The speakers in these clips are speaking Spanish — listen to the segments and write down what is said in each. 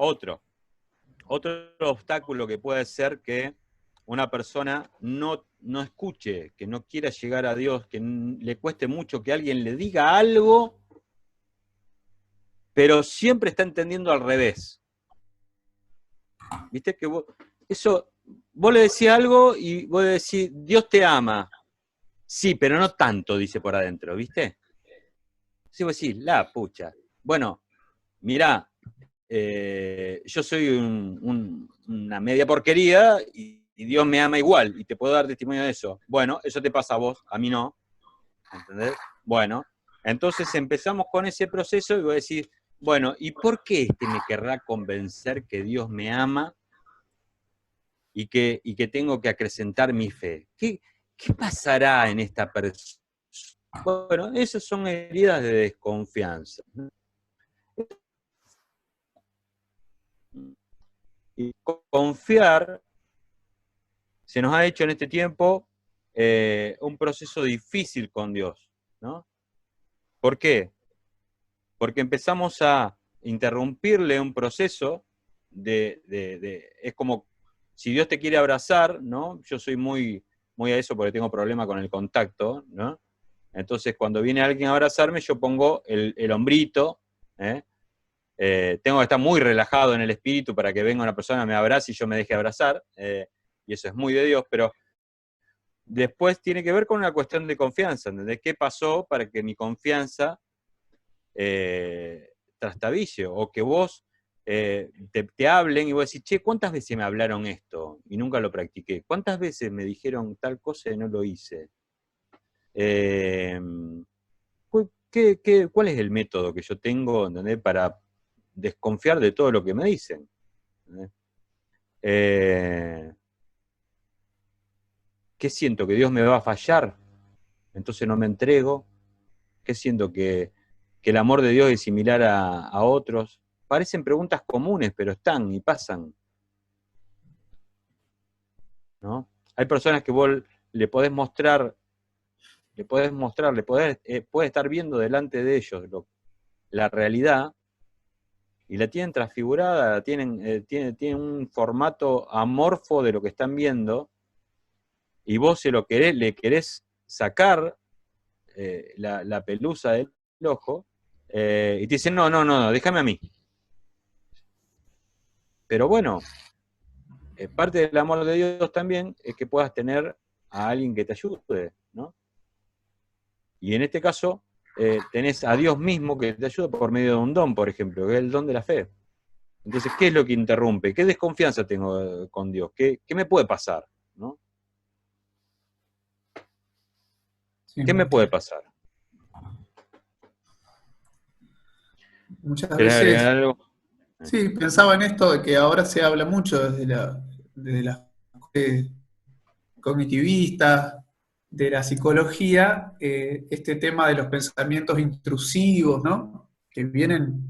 Otro obstáculo que puede ser que una persona no escuche, que no quiera llegar a Dios, que le cueste mucho que alguien le diga algo, pero siempre está entendiendo al revés. ¿Viste? Que vos le decís algo y vos le decís, Dios te ama. Sí, pero no tanto, dice por adentro, ¿viste? Sí, vos decís, la pucha. Bueno, mirá, yo soy una media porquería y Dios me ama igual y te puedo dar testimonio de eso. Bueno, eso te pasa a vos, a mí no. ¿Entendés? Bueno, entonces empezamos con ese proceso y voy a decir, bueno, ¿y por qué me querrá convencer que Dios me ama y que tengo que acrecentar mi fe? ¿Qué pasará en esta persona? Bueno, esas son heridas de desconfianza. Y confiar se nos ha hecho en este tiempo un proceso difícil con Dios, ¿no? ¿Por qué? Porque empezamos a interrumpirle un proceso es como si Dios te quiere abrazar, ¿no? Yo soy muy a eso porque tengo problema con el contacto, ¿no? Entonces cuando viene alguien a abrazarme yo pongo el hombrito, tengo que estar muy relajado en el espíritu para que venga una persona, me abrace y yo me deje abrazar, y eso es muy de Dios, pero después tiene que ver con una cuestión de confianza, ¿entendés? ¿Qué pasó para que mi confianza trastabille? O que vos te hablen y vos decís, che, ¿cuántas veces me hablaron esto? Y nunca lo practiqué. ¿Cuántas veces me dijeron tal cosa y no lo hice? ¿Cuál es el método que yo tengo, ¿entendés? Para desconfiar de todo lo que me dicen? ¿Qué siento? ¿Que Dios me va a fallar? Entonces no me entrego. ¿Qué siento? ¿Que el amor de Dios es similar a otros? Parecen preguntas comunes, pero están y pasan, ¿no? Hay personas que vos le podés mostrar, puede estar viendo delante de ellos la realidad, y la tienen transfigurada, tienen un formato amorfo de lo que están viendo, y vos le querés sacar la pelusa del ojo, y te dicen, no, déjame a mí. Pero bueno, parte del amor de Dios también es que puedas tener a alguien que te ayude, ¿no? Y en este caso, tenés a Dios mismo que te ayuda por medio de un don, por ejemplo, que es el don de la fe. Entonces, ¿qué es lo que interrumpe? ¿Qué desconfianza tengo con Dios? ¿Qué me puede pasar? ¿No? Sí. ¿Qué me puede pasar? Muchas ¿Querés agregar veces, algo? sí, pensaba en esto de que ahora se habla mucho desde la cognitivista, de la psicología, este tema de los pensamientos intrusivos, ¿no? Que vienen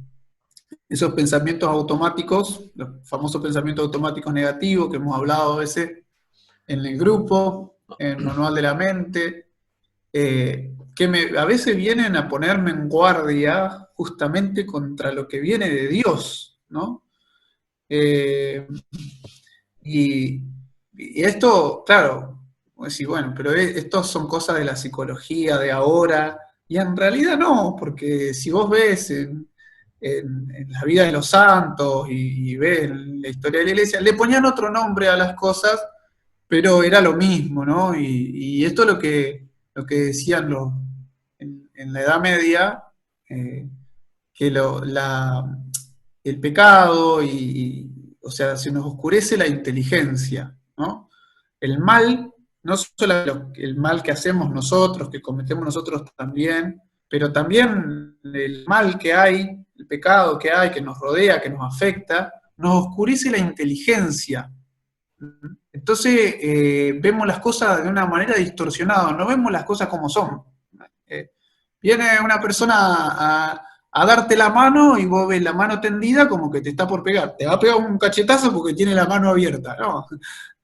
esos pensamientos automáticos, los famosos pensamientos automáticos negativos que hemos hablado a veces en el grupo, en el manual de la mente, a veces vienen a ponerme en guardia justamente contra lo que viene de Dios, ¿no? Eh, y, y esto, claro, decir, bueno, pero estos son cosas de la psicología de ahora, y en realidad no, porque si vos ves en la vida de los santos y ves en la historia de la iglesia, le ponían otro nombre a las cosas, pero era lo mismo, ¿no? Y esto es lo que decían en la Edad Media, que el pecado o sea, se nos oscurece la inteligencia, ¿no? El mal, no solo el mal que hacemos nosotros, que cometemos nosotros también, pero también el mal que hay, el pecado que hay, que nos rodea, que nos afecta, nos oscurece la inteligencia. Entonces vemos las cosas de una manera distorsionada, no vemos las cosas como son. Eh, Viene una persona a darte la mano y vos ves la mano tendida como que te está por pegar. Te va a pegar un cachetazo porque tiene la mano abierta, ¿no?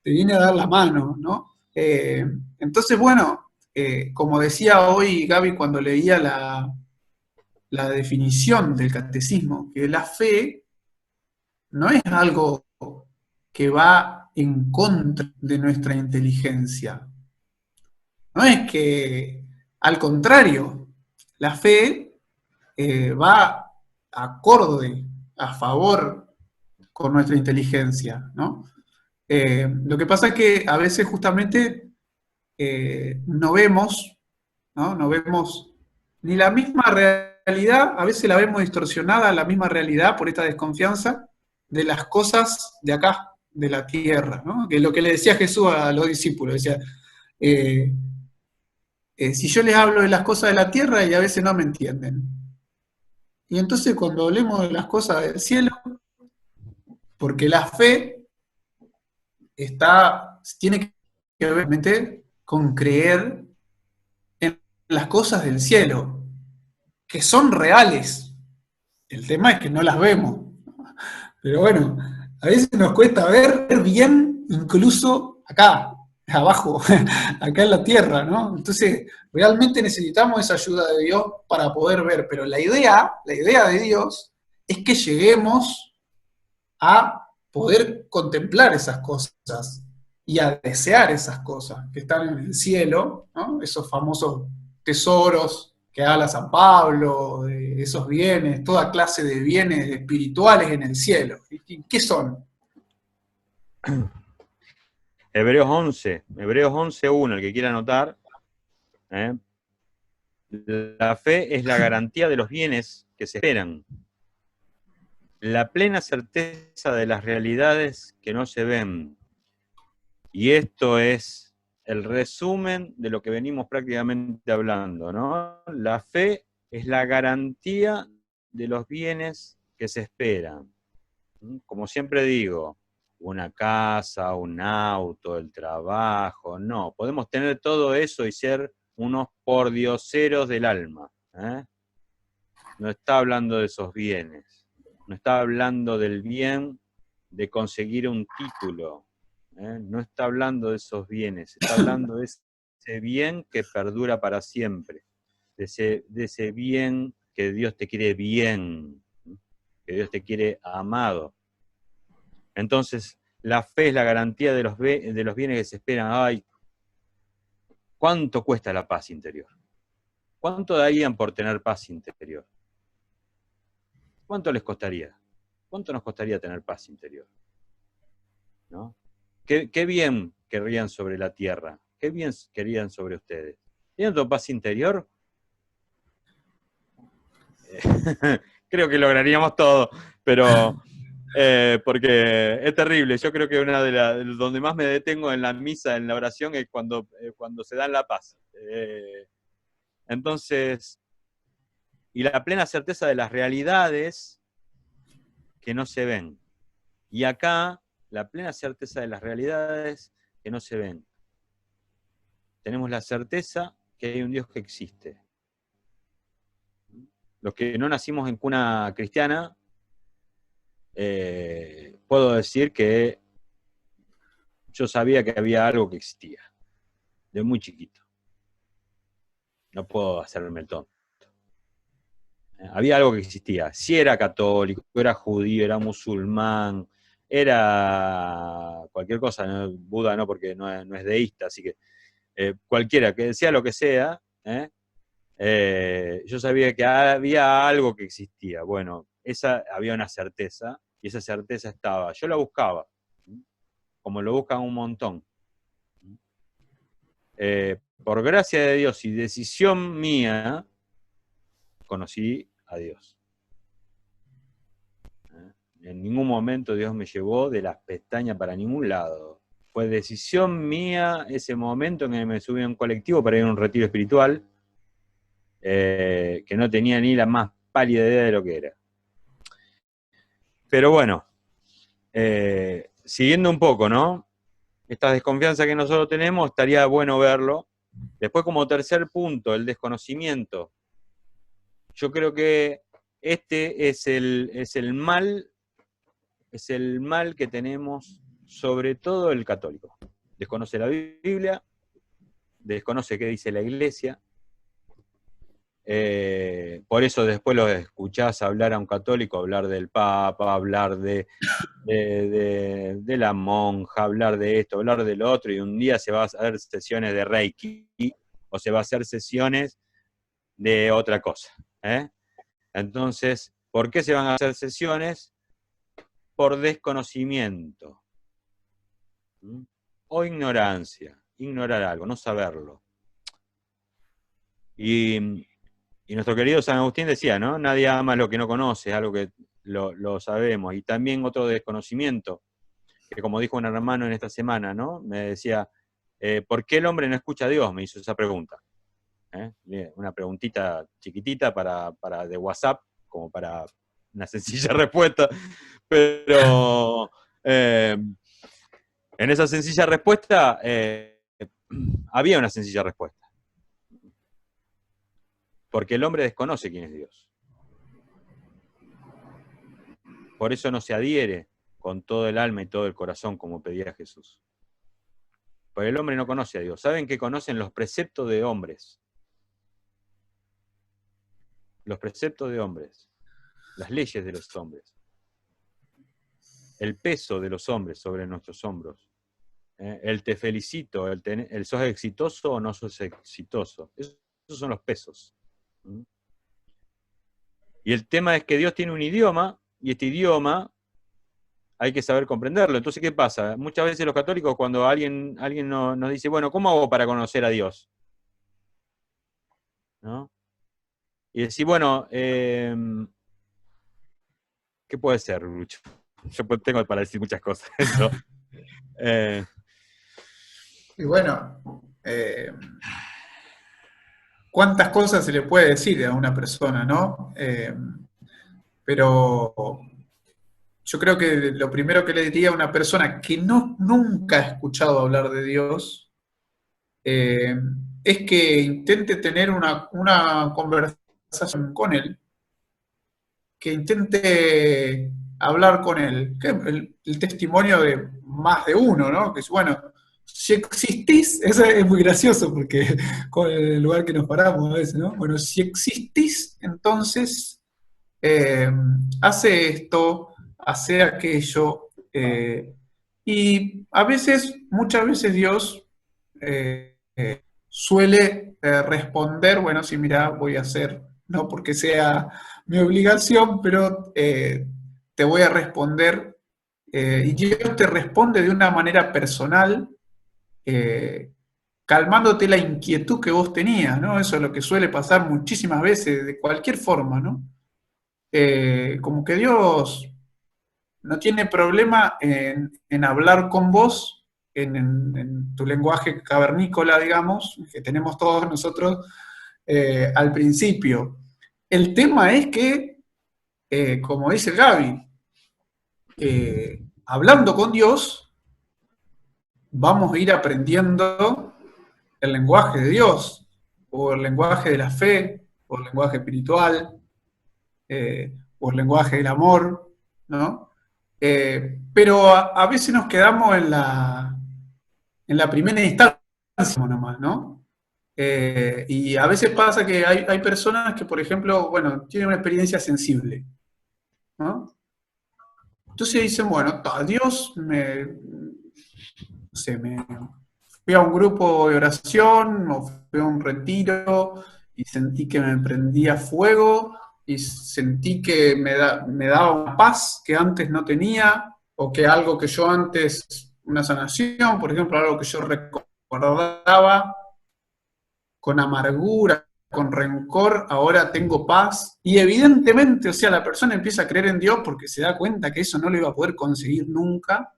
Te viene a dar la mano, ¿no? Entonces, bueno, como decía hoy Gaby cuando leía la definición del catecismo, que la fe no es algo que va en contra de nuestra inteligencia. No es que, al contrario, la fe va acorde, a favor con nuestra inteligencia, ¿no? Lo que pasa es que a veces justamente no vemos, ¿no? No vemos ni la misma realidad, a veces la vemos distorsionada, la misma realidad por esta desconfianza de las cosas de acá, de la tierra, ¿no? Que es lo que le decía Jesús a los discípulos, decía, eh, si yo les hablo de las cosas de la tierra y a veces no me entienden. Y entonces cuando hablemos de las cosas del cielo, porque la fe tiene que ver realmente con creer en las cosas del cielo, que son reales. El tema es que no las vemos. Pero bueno, a veces nos cuesta ver bien incluso acá, abajo, acá en la tierra, ¿no? Entonces, realmente necesitamos esa ayuda de Dios para poder ver, pero la idea de Dios es que lleguemos a poder contemplar esas cosas y a desear esas cosas que están en el cielo, ¿no? Esos famosos tesoros que habla San Pablo, de esos bienes, toda clase de bienes espirituales en el cielo. ¿Qué son? Hebreos 11:1, el que quiera anotar. La fe es la garantía de los bienes que se esperan, la plena certeza de las realidades que no se ven. Y esto es el resumen de lo que venimos prácticamente hablando, ¿no? La fe es la garantía de los bienes que se esperan. Como siempre digo, una casa, un auto, el trabajo, no. Podemos tener todo eso y ser unos pordioseros del alma, ¿eh? No está hablando de esos bienes, no está hablando del bien de conseguir un título, no está hablando de esos bienes, está hablando de ese bien que perdura para siempre, de ese bien que Dios te quiere bien, que Dios te quiere amado. Entonces, la fe es la garantía de los bienes que se esperan. Ay, ¿cuánto cuesta la paz interior? ¿Cuánto darían por tener paz interior? ¿Cuánto les costaría? ¿Cuánto nos costaría tener paz interior? ¿No? ¿Qué bien querrían sobre la tierra? ¿Qué bien querían sobre ustedes? ¿Teniendo paz interior? Creo que lograríamos todo, pero porque es terrible. Yo creo que una de donde más me detengo en la misa, en la oración, es cuando se da la paz. Entonces, y la plena certeza de las realidades que no se ven. Y acá, la plena certeza de las realidades que no se ven. Tenemos la certeza que hay un Dios que existe. Los que no nacimos en cuna cristiana, puedo decir que yo sabía que había algo que existía, de muy chiquito. No puedo hacerme el tonto. Había algo que existía. Si era católico, era judío, era musulmán, era cualquier cosa, ¿no? Buda no, porque no es deísta, así que cualquiera, que sea lo que sea, yo sabía que había algo que existía. Bueno, había una certeza, y esa certeza estaba. Yo la buscaba, como lo buscan un montón. Por gracia de Dios y decisión mía, conocí a Dios. En ningún momento Dios me llevó de las pestañas para ningún lado. Fue decisión mía ese momento en que me subí a un colectivo para ir a un retiro espiritual, que no tenía ni la más pálida idea de lo que era. Pero bueno, siguiendo un poco, ¿no? Esta desconfianza que nosotros tenemos, estaría bueno verlo. Después, como tercer punto, el desconocimiento. Yo creo que este es el mal que tenemos, sobre todo el católico. Desconoce la Biblia, desconoce qué dice la Iglesia, Por eso después lo escuchás hablar a un católico, hablar del Papa, hablar de la monja, hablar de esto, hablar del otro, y un día se va a hacer sesiones de Reiki, o se va a hacer sesiones de otra cosa. Entonces, ¿por qué se van a hacer sesiones? Por desconocimiento. O ignorancia. Ignorar algo, no saberlo. Y nuestro querido San Agustín decía, ¿no? Nadie ama lo que no conoce, es algo que lo sabemos. Y también otro desconocimiento, que como dijo un hermano en esta semana, ¿no? Me decía, ¿por qué el hombre no escucha a Dios? Me hizo esa pregunta. Una preguntita chiquitita de WhatsApp, como para una sencilla respuesta, pero en esa sencilla respuesta había una sencilla respuesta. Porque el hombre desconoce quién es Dios. Por eso no se adhiere con todo el alma y todo el corazón, como pedía Jesús. Porque el hombre no conoce a Dios. ¿Saben que conocen los preceptos de hombres? Los preceptos de hombres. Las leyes de los hombres. El peso de los hombres sobre nuestros hombros. El te felicito, el sos exitoso o no sos exitoso. Esos son los pesos. Y el tema es que Dios tiene un idioma, y este idioma hay que saber comprenderlo. Entonces, ¿qué pasa? Muchas veces los católicos, cuando alguien nos dice, bueno, ¿cómo hago para conocer a Dios? ¿No? Y decir, bueno, ¿qué puede ser, Lucho? Yo tengo para decir muchas cosas. ¿No? Y bueno, ¿cuántas cosas se le puede decir a una persona, no? Pero yo creo que lo primero que le diría a una persona que nunca ha escuchado hablar de Dios es que intente tener una conversación con Él, que intente hablar con Él. Que el testimonio de más de uno, ¿no? Que es, bueno, si existís, eso es muy gracioso porque con el lugar que nos paramos a veces, ¿no? Bueno, si existís, entonces hace esto, hace aquello, y a veces, muchas veces Dios suele responder, bueno, sí, mira, voy a hacer, no porque sea mi obligación, pero te voy a responder, y Dios te responde de una manera personal, calmándote la inquietud que vos tenías, ¿no? Eso es lo que suele pasar muchísimas veces, de cualquier forma, ¿no? Como que Dios no tiene problema en hablar con vos en tu lenguaje cavernícola, digamos, que tenemos todos nosotros al principio. El tema es que, como dice el Gaby, hablando con Dios, vamos a ir aprendiendo el lenguaje de Dios, o el lenguaje de la fe, o el lenguaje espiritual, o el lenguaje del amor, ¿no? Pero a veces nos quedamos en la primera instancia nomás, ¿no? Y a veces pasa que hay personas que, por ejemplo, bueno, tienen una experiencia sensible, ¿no? Entonces dicen, bueno, Dios no sé, me fui a un grupo de oración o fui a un retiro y sentí que me prendía fuego y sentí que me daba una paz que antes no tenía, o que algo que yo antes, una sanación, por ejemplo, algo que yo recordaba con amargura, con rencor, ahora tengo paz. Y evidentemente, o sea, la persona empieza a creer en Dios porque se da cuenta que eso no lo iba a poder conseguir nunca.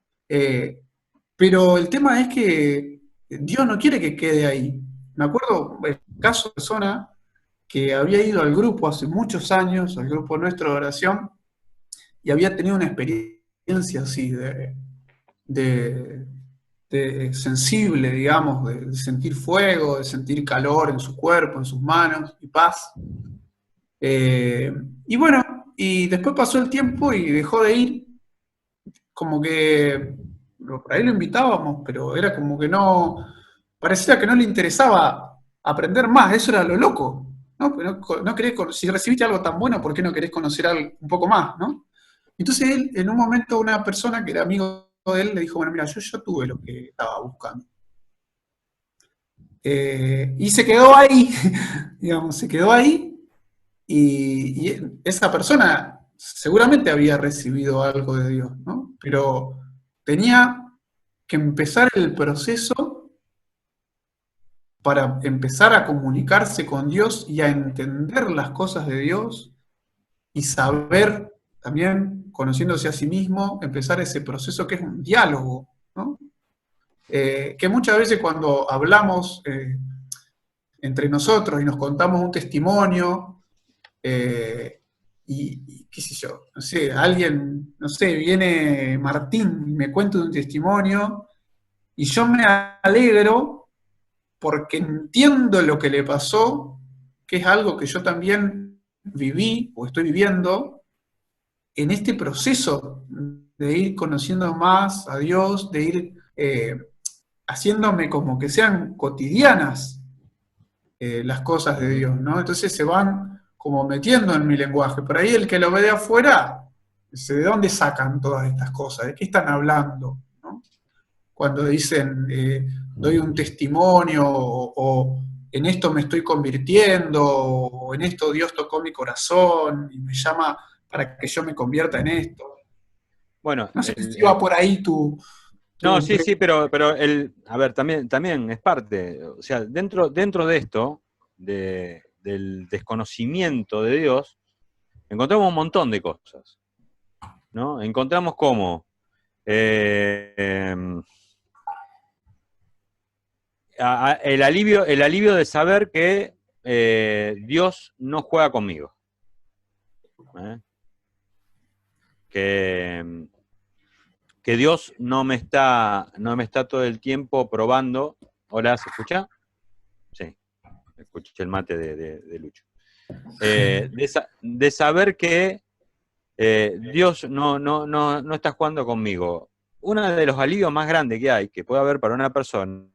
Pero el tema es que Dios no quiere que quede ahí. Me acuerdo el caso de persona que había ido al grupo hace muchos años, al grupo nuestro de oración, y había tenido una experiencia así de sensible, digamos, de sentir fuego, de sentir calor en su cuerpo, en sus manos, y paz. Y bueno, y después pasó el tiempo y dejó de ir, como que por ahí lo invitábamos, pero era como que no, parecía que no le interesaba aprender más, eso era lo loco. ¿no? No querés, si recibiste algo tan bueno, ¿por qué no querés conocer algo un poco más, ¿no? Entonces él, en un momento, una persona que era amigo de él le dijo, bueno, mira, yo ya tuve lo que estaba buscando. Y se quedó ahí, digamos, se quedó ahí, y esa persona seguramente había recibido algo de Dios, ¿no? Pero tenía que empezar el proceso para empezar a comunicarse con Dios y a entender las cosas de Dios y saber también, conociéndose a sí mismo, empezar ese proceso que es un diálogo, ¿no? Que muchas veces cuando hablamos entre nosotros y nos contamos un testimonio, y qué sé yo, no sé, alguien, no sé, viene Martín y me cuenta un testimonio y yo me alegro porque entiendo lo que le pasó, que es algo que yo también viví o estoy viviendo en este proceso de ir conociendo más a Dios, de ir haciéndome como que sean cotidianas las cosas de Dios, ¿no? Entonces se van como metiendo en mi lenguaje. Por ahí el que lo ve de afuera, dice, ¿de dónde sacan todas estas cosas? ¿De qué están hablando? ¿No? Cuando dicen, doy un testimonio, o en esto me estoy convirtiendo, o en esto Dios tocó mi corazón y me llama para que yo me convierta en esto. Bueno, No sé si va por ahí no, tu sí, sí, pero a ver, también es parte, o sea, dentro de esto, del desconocimiento de Dios, encontramos un montón de cosas, ¿no? Encontramos como el alivio de saber que Dios no juega conmigo, ¿eh? Que, que Dios no me está todo el tiempo probando. Hola, ¿se escucha? Sí, escuché el mate de Lucho. De saber que Dios no está jugando conmigo. Uno de los alivios más grandes que hay, que puede haber para una persona,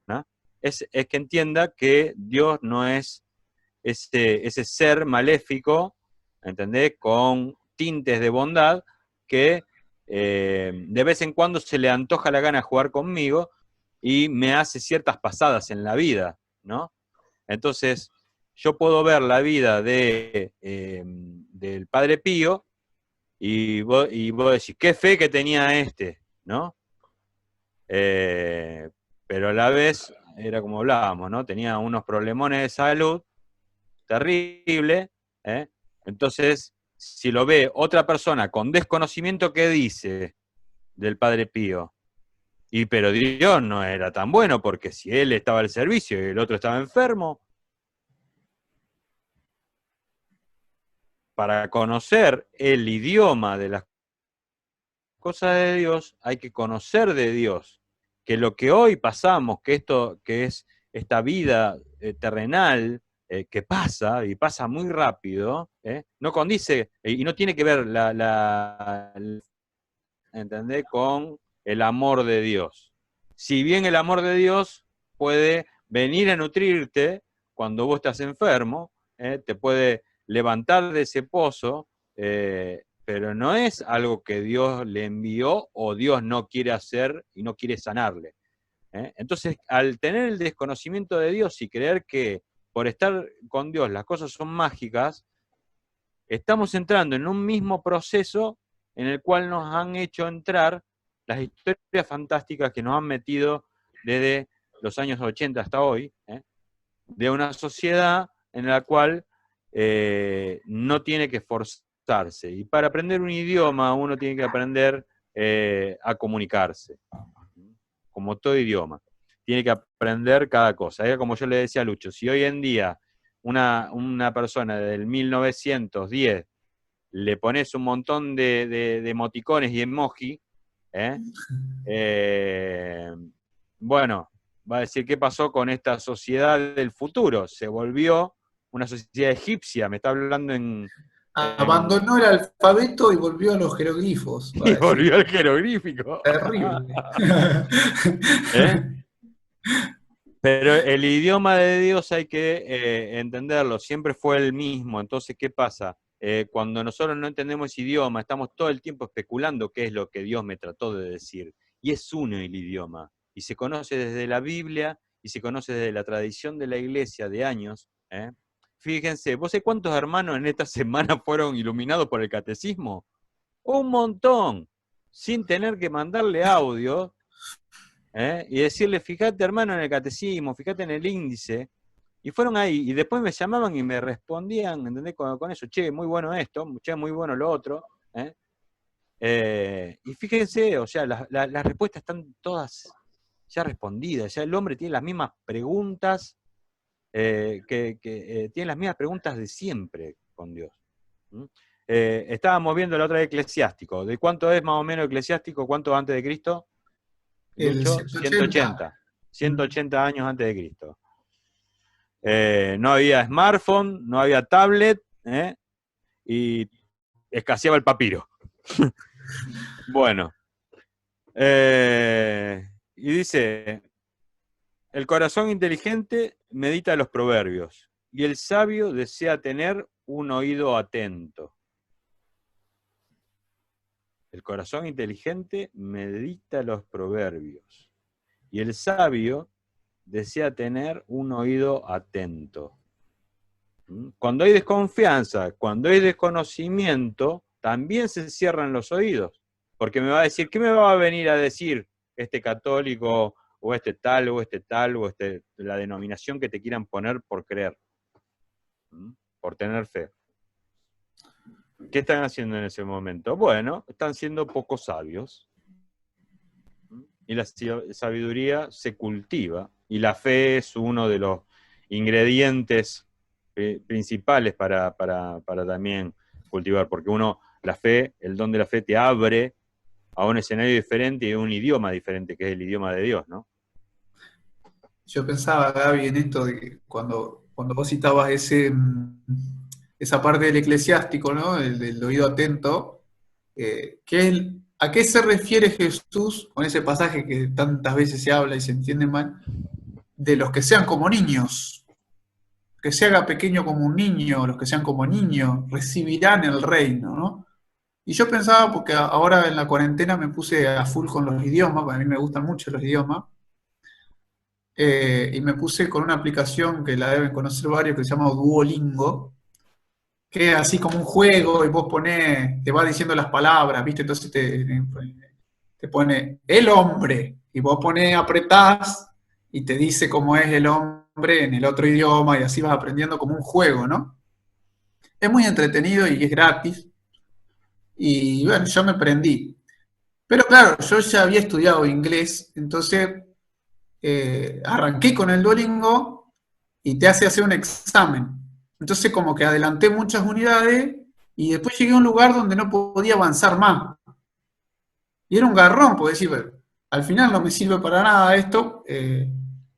es que entienda que Dios no es ese ser maléfico, ¿entendés? Con tintes de bondad, que de vez en cuando se le antoja la gana de jugar conmigo y me hace ciertas pasadas en la vida, ¿no? Entonces, yo puedo ver la vida del Padre Pío y vos decís, qué fe que tenía este, ¿no? Pero a la vez, era como hablábamos, ¿no? Tenía unos problemones de salud terribles, ¿eh? Entonces, si lo ve otra persona con desconocimiento, ¿qué dice del Padre Pío? Pero Dios no era tan bueno, porque si él estaba al servicio y el otro estaba enfermo, para conocer el idioma de las cosas de Dios, hay que conocer de Dios. Que lo que hoy pasamos, que es esta vida terrenal, que pasa, y pasa muy rápido, no condice, y no tiene que ver ¿entendés? Con el amor de Dios. Si bien el amor de Dios puede venir a nutrirte cuando vos estás enfermo, te puede levantar de ese pozo, pero no es algo que Dios le envió o Dios no quiere hacer y no quiere sanarle. Entonces, al tener el desconocimiento de Dios y creer que por estar con Dios las cosas son mágicas, estamos entrando en un mismo proceso en el cual nos han hecho entrar las historias fantásticas que nos han metido desde los años 80 hasta hoy, de una sociedad en la cual no tiene que esforzarse. Y para aprender un idioma uno tiene que aprender a comunicarse, como todo idioma. Tiene que aprender cada cosa. Era como yo le decía a Lucho, si hoy en día una persona del 1910 le pones un montón de emoticones y emoji, bueno, va a decir, ¿qué pasó con esta sociedad del futuro? Se volvió una sociedad egipcia, me está hablando abandonó el alfabeto y volvió a los jeroglifos, va y a decir. volvió al jeroglífico. Terrible. ¿Eh? Pero el idioma de Dios hay que entenderlo, siempre fue el mismo. Entonces, ¿qué pasa? Cuando nosotros no entendemos idioma, estamos todo el tiempo especulando qué es lo que Dios me trató de decir. Y es uno el idioma. Y se conoce desde la Biblia y se conoce desde la tradición de la iglesia de años. Fíjense, ¿vos sé cuántos hermanos en esta semana fueron iluminados por el catecismo? Un montón, sin tener que mandarle audio. Y decirle, fíjate hermano en el catecismo, fíjate en el índice, y fueron ahí, y después me llamaban y me respondían, ¿entendés? Con eso, che, muy bueno esto, che, muy bueno lo otro, y fíjense, o sea, las respuestas están todas ya respondidas, ya el hombre tiene las mismas preguntas, tiene las mismas preguntas de siempre con Dios. Estábamos viendo la otra de Eclesiástico, ¿de cuánto es más o menos Eclesiástico? ¿Cuánto antes de Cristo? El Lucho, 180. 180 años antes de Cristo. No había smartphone, no había tablet, y escaseaba el papiro. Bueno, y dice, el corazón inteligente medita los proverbios, y el sabio desea tener un oído atento. El corazón inteligente medita los proverbios, y el sabio desea tener un oído atento. Cuando hay desconfianza, cuando hay desconocimiento, también se cierran los oídos, porque me va a decir, ¿qué me va a venir a decir este católico, o este tal, o este tal, o la denominación que te quieran poner por creer, por tener fe? ¿Qué están haciendo en ese momento? Bueno, están siendo poco sabios. Y la sabiduría se cultiva, y la fe es uno de los ingredientes principales para también cultivar, porque la fe, el don de la fe te abre a un escenario diferente y a un idioma diferente, que es el idioma de Dios, ¿no? Yo pensaba, Gaby, en esto de que cuando vos citabas esa parte del eclesiástico, ¿no? El del oído atento, ¿a qué se refiere Jesús con ese pasaje que tantas veces se habla y se entiende mal? De los que sean como niños, que se haga pequeño como un niño, los que sean como niños, recibirán el reino, ¿no? Y yo pensaba, porque ahora en la cuarentena me puse a full con los idiomas, porque a mí me gustan mucho los idiomas, y me puse con una aplicación que la deben conocer varios, que se llama Duolingo, que es así como un juego, y vos te va diciendo las palabras, ¿viste? Entonces te pone el hombre, y vos apretás, y te dice cómo es el hombre en el otro idioma, y así vas aprendiendo como un juego, ¿no? Es muy entretenido y es gratis, y bueno, yo me prendí. Pero claro, yo ya había estudiado inglés, entonces arranqué con el Duolingo y te hace hacer un examen. Entonces como que adelanté muchas unidades y después llegué a un lugar donde no podía avanzar más. Y era un garrón, porque decir, bueno, al final no me sirve para nada esto.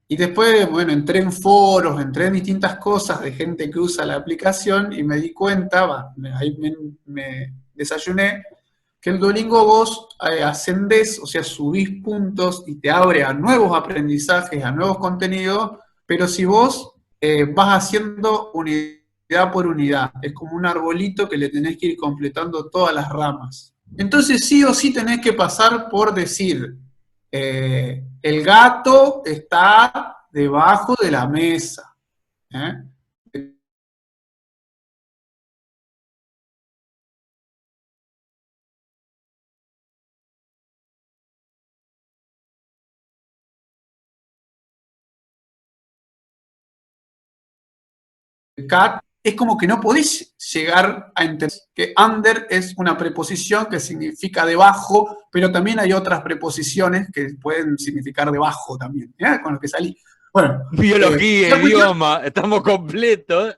Y después, bueno, entré en foros, entré en distintas cosas de gente que usa la aplicación y me di cuenta, ahí me desayuné, que el Duolingo vos ascendés, o sea, subís puntos y te abre a nuevos aprendizajes, a nuevos contenidos, pero si vos vas haciendo unidad por unidad, es como un arbolito que le tenés que ir completando todas las ramas. Entonces sí o sí tenés que pasar por decir, el gato está debajo de la mesa. ¿Eh? Cat es como que no podés llegar a entender que under es una preposición que significa debajo, pero también hay otras preposiciones que pueden significar debajo también, con lo que salí. Bueno, biología, idioma, estamos completos.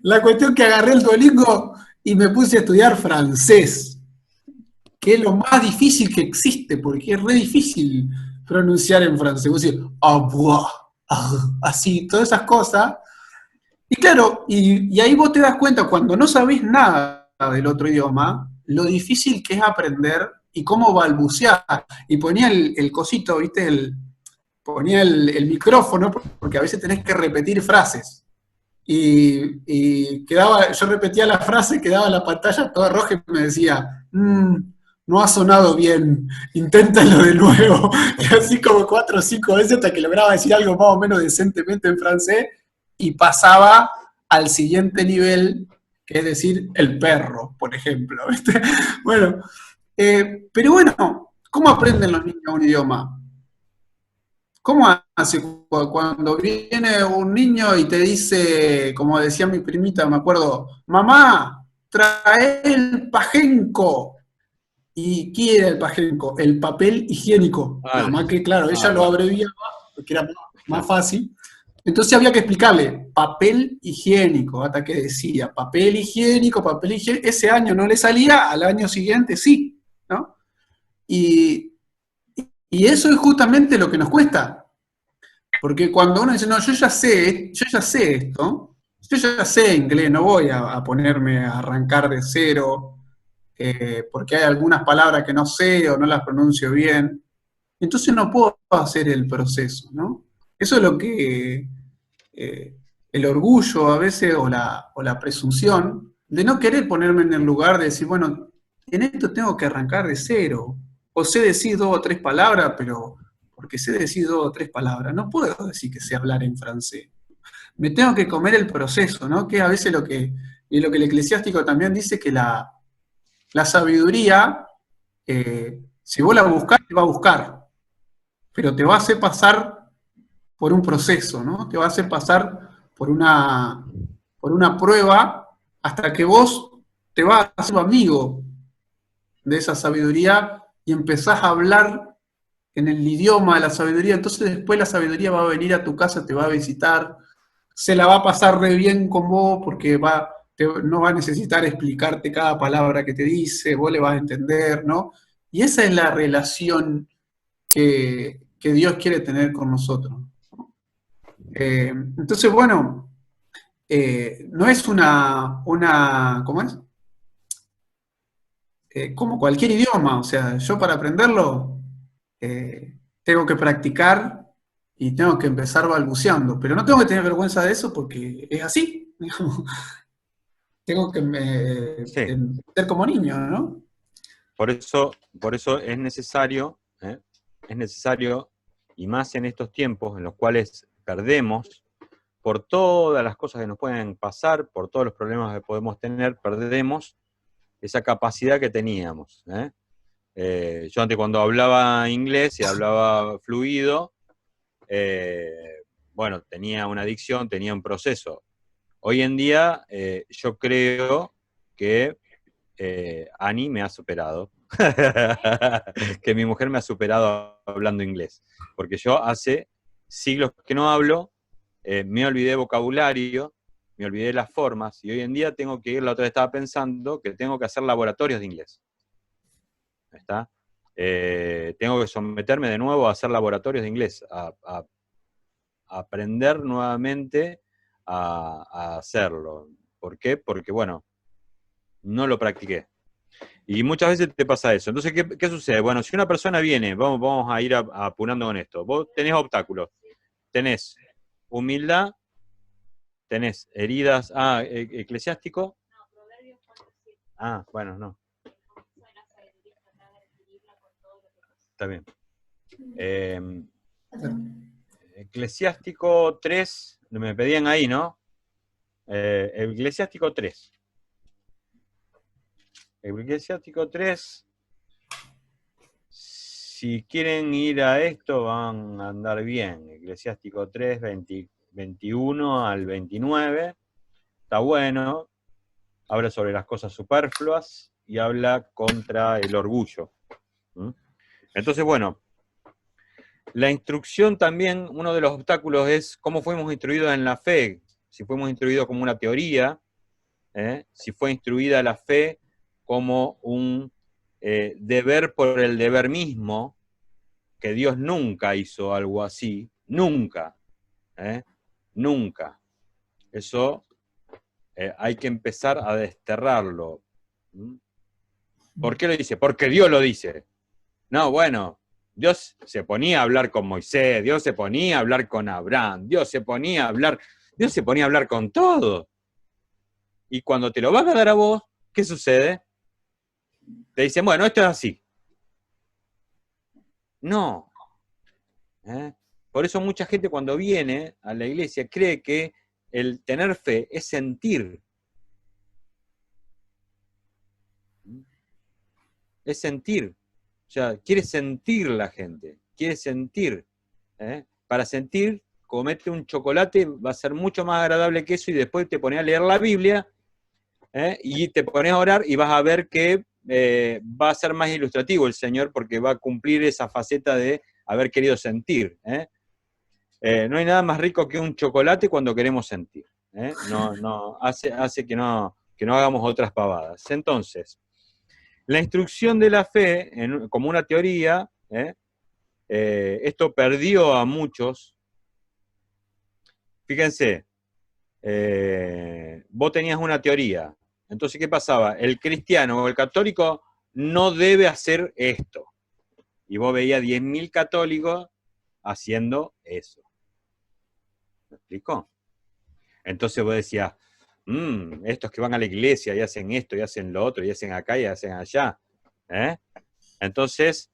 La cuestión que agarré el Duolingo y me puse a estudiar francés, que es lo más difícil que existe, porque es re difícil pronunciar en francés. Vos decís, así, todas esas cosas. Y claro, y ahí vos te das cuenta, cuando no sabés nada del otro idioma, lo difícil que es aprender y cómo balbucear. Y ponía el cosito, ¿viste? ponía el micrófono, porque a veces tenés que repetir frases. Y quedaba, yo repetía la frase, quedaba la pantalla toda roja y me decía, no ha sonado bien, inténtalo de nuevo. Y así como 4 o 5 veces hasta que lograba decir algo más o menos decentemente en francés y pasaba al siguiente nivel, que es decir, el perro, por ejemplo. ¿Viste? Bueno, pero bueno, ¿cómo aprenden los niños un idioma? ¿Cómo hace cuando viene un niño y te dice, como decía mi primita, me acuerdo, mamá, trae el pajenco? ¿Y qué era el pajenco? El papel higiénico. Nada más que, claro, ella lo Bueno, abreviaba porque era más claro. fácil. Entonces había que explicarle papel higiénico, hasta que decía papel higiénico, papel higiénico. Ese año no le salía, al año siguiente sí, ¿no? Y, y eso es justamente lo que nos cuesta. Porque cuando uno dice, no, yo ya sé esto, yo ya sé inglés, no voy a ponerme a arrancar de cero, porque hay algunas palabras que no sé o no las pronuncio bien, entonces no puedo hacer el proceso, ¿no? Eso es lo que el orgullo a veces o la presunción de no querer ponerme en el lugar de decir, bueno, en esto tengo que arrancar de cero, o sé decir 2 o 3 palabras, pero porque sé decir 2 o 3 palabras, no puedo decir que sé hablar en francés. Me tengo que comer el proceso, ¿no? Que a veces y lo que el eclesiástico también dice que la sabiduría, si vos la buscás, te va a buscar, pero te va a hacer pasar por un proceso, ¿no? Te va a hacer pasar por una prueba hasta que vos te vas a hacer amigo de esa sabiduría y empezás a hablar en el idioma de la sabiduría. Entonces después la sabiduría va a venir a tu casa, te va a visitar, se la va a pasar re bien con vos porque no va a necesitar explicarte cada palabra que te dice, vos le vas a entender, ¿no? Y esa es la relación que Dios quiere tener con nosotros. Entonces, bueno, no es ¿cómo es? Como cualquier idioma, o sea, yo para aprenderlo tengo que practicar y tengo que empezar balbuceando, pero no tengo que tener vergüenza de eso porque es así, digamos. Tengo que Sí, ser como niño, ¿no? por eso es necesario, y más en estos tiempos en los cuales perdemos, por todas las cosas que nos pueden pasar, por todos los problemas que podemos tener, perdemos esa capacidad que teníamos. Yo antes cuando hablaba inglés y hablaba fluido, bueno, tenía una dicción, tenía un proceso. Hoy en día yo creo que Ani me ha superado, que mi mujer me ha superado hablando inglés, porque yo hace siglos que no hablo, me olvidé vocabulario, me olvidé las formas, y hoy en día tengo que ir, la otra vez estaba pensando que tengo que hacer laboratorios de inglés. ¿Está? Tengo que someterme de nuevo a hacer laboratorios de inglés, a aprender nuevamente a hacerlo. ¿Por qué? Porque, bueno, no lo practiqué. Y muchas veces te pasa eso. Entonces, ¿qué sucede? Bueno, si una persona viene, vamos a ir apurando con esto. Vos tenés obstáculos, tenés humildad, tenés heridas. Eclesiástico. Ah, bueno, no. Está bien. Eclesiástico 3, me pedían ahí, ¿no? Eclesiástico 3. Eclesiástico 3. Si quieren ir a esto, van a andar bien. Eclesiástico 3, 21 al 29. Está bueno. Habla sobre las cosas superfluas y habla contra el orgullo. Entonces, bueno, la instrucción también, uno de los obstáculos es cómo fuimos instruidos en la fe. Si fuimos instruidos como una teoría, si fue instruida la fe como un deber por el deber mismo, que Dios nunca hizo algo así, nunca, nunca. Eso hay que empezar a desterrarlo. ¿Por qué lo dice? Porque Dios lo dice. No, bueno, Dios se ponía a hablar con Moisés, Dios se ponía a hablar con Abraham, Dios se ponía a hablar con todo. Y cuando te lo van a dar a vos, ¿qué sucede? Te dicen, bueno, esto es así. No. Por eso mucha gente cuando viene a la iglesia cree que el tener fe es sentir. Es sentir. O sea, quiere sentir la gente. Quiere sentir. Para sentir, comete un chocolate, va a ser mucho más agradable que eso, y después te pones a leer la Biblia, y te pones a orar y vas a ver que va a ser más ilustrativo el Señor, porque va a cumplir esa faceta de haber querido sentir. No hay nada más rico que un chocolate cuando queremos sentir. Hace que no hagamos otras pavadas. Entonces, la instrucción de la fe, como una teoría, esto perdió a muchos. Fíjense, vos tenías una teoría. Entonces, ¿qué pasaba? El cristiano o el católico no debe hacer esto. Y vos veías 10.000 católicos haciendo eso. ¿Me explico? Entonces vos decías, estos que van a la iglesia y hacen esto, y hacen lo otro, y hacen acá, y hacen allá. Entonces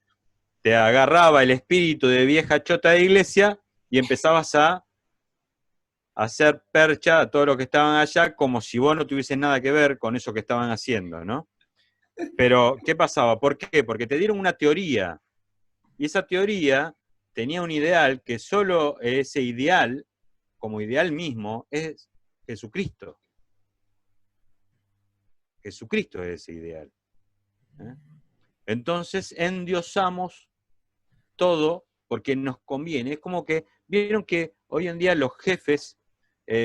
te agarraba el espíritu de vieja chota de iglesia y empezabas a hacer percha a todos los que estaban allá, como si vos no tuvieses nada que ver con eso que estaban haciendo, ¿no? Pero, ¿qué pasaba? ¿Por qué? Porque te dieron una teoría, y esa teoría tenía un ideal que solo ese ideal, como ideal mismo, es Jesucristo. Jesucristo es ese ideal. Entonces, endiosamos todo porque nos conviene. Es como que, vieron que hoy en día los jefes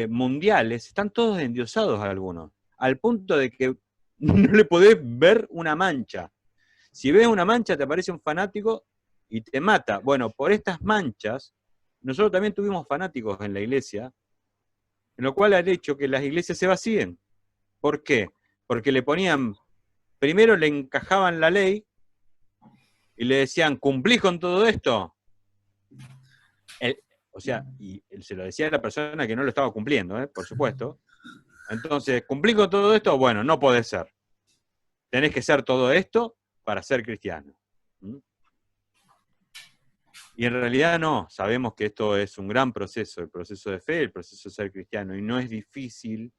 mundiales están todos endiosados a algunos, al punto de que no le podés ver una mancha. Si ves una mancha, te aparece un fanático y te mata. Bueno, por estas manchas, nosotros también tuvimos fanáticos en la iglesia, en lo cual ha hecho que las iglesias se vacíen. ¿Por qué? Porque le ponían, primero le encajaban la ley y le decían, ¿cumplís con todo esto? O sea, y se lo decía a la persona que no lo estaba cumpliendo, por supuesto. Entonces, ¿cumplís con todo esto? Bueno, no puede ser. Tenés que ser todo esto para ser cristiano. Y en realidad no, sabemos que esto es un gran proceso, el proceso de fe, el proceso de ser cristiano, y no es difícil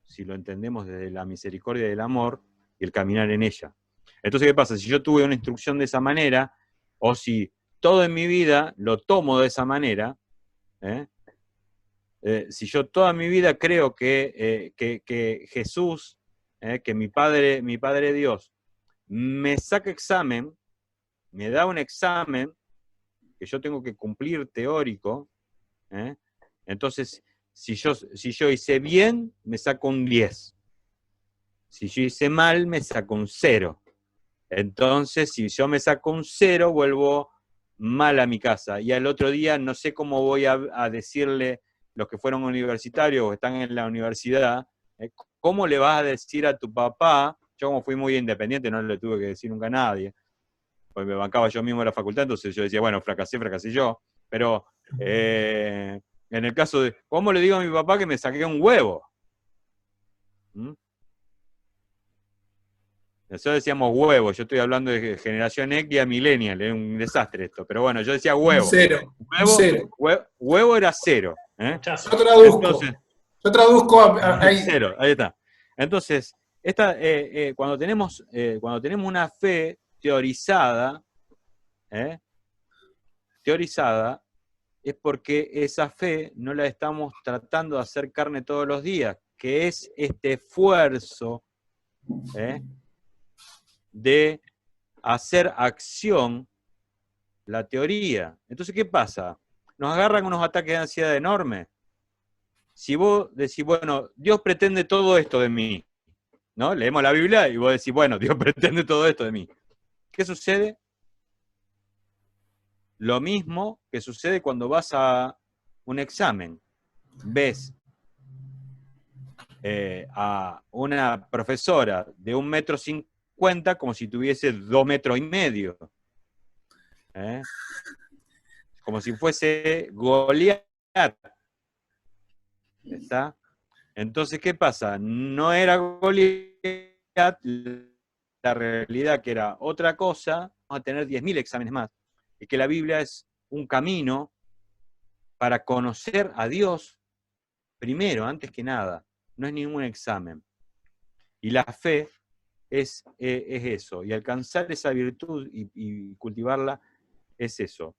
si lo entendemos desde la misericordia y el amor y el caminar en ella. Entonces, ¿qué pasa? Si yo tuve una instrucción de esa manera, o si todo en mi vida lo tomo de esa manera, si yo toda mi vida creo que Jesús, que mi Padre Dios, me saca examen, me da un examen que yo tengo que cumplir teórico, entonces, si yo hice bien, me saco un 10. Si yo hice mal, me saco un 0. Entonces, si yo me saco un 0, vuelvo mal a mi casa. Y al otro día no sé cómo voy a decirle los que fueron universitarios o están en la universidad, ¿cómo le vas a decir a tu papá? Yo como fui muy independiente, no le tuve que decir nunca a nadie, pues me bancaba yo mismo en la facultad, entonces yo decía, bueno, fracasé yo. Pero en el caso de, ¿cómo le digo a mi papá que me saqué un huevo? Nosotros decíamos huevo, yo estoy hablando de generación X y a millennial, es un desastre esto, pero bueno, yo decía huevo. Un cero. Huevo era 0. Yo traduzco. Entonces, ahí. 0, ahí está. Entonces, cuando tenemos una fe teorizada, es porque esa fe no la estamos tratando de hacer carne todos los días, que es este esfuerzo de hacer acción la teoría. Entonces, ¿qué pasa? Nos agarran unos ataques de ansiedad enormes. Si vos decís, bueno, Dios pretende todo esto de mí, ¿no? Leemos la Biblia y vos decís, bueno, Dios pretende todo esto de mí. ¿Qué sucede? Lo mismo que sucede cuando vas a un examen. Ves a una profesora de 1,50 m como si tuviese 2,5 m. ¿eh? Como si fuese Goliat. ¿Está? Entonces, ¿qué pasa? No era Goliat, la realidad que era otra cosa, vamos a tener 10.000 exámenes más. Y que la Biblia es un camino para conocer a Dios primero, antes que nada. No es ningún examen. Y la fe es eso. Y alcanzar esa virtud y cultivarla es eso.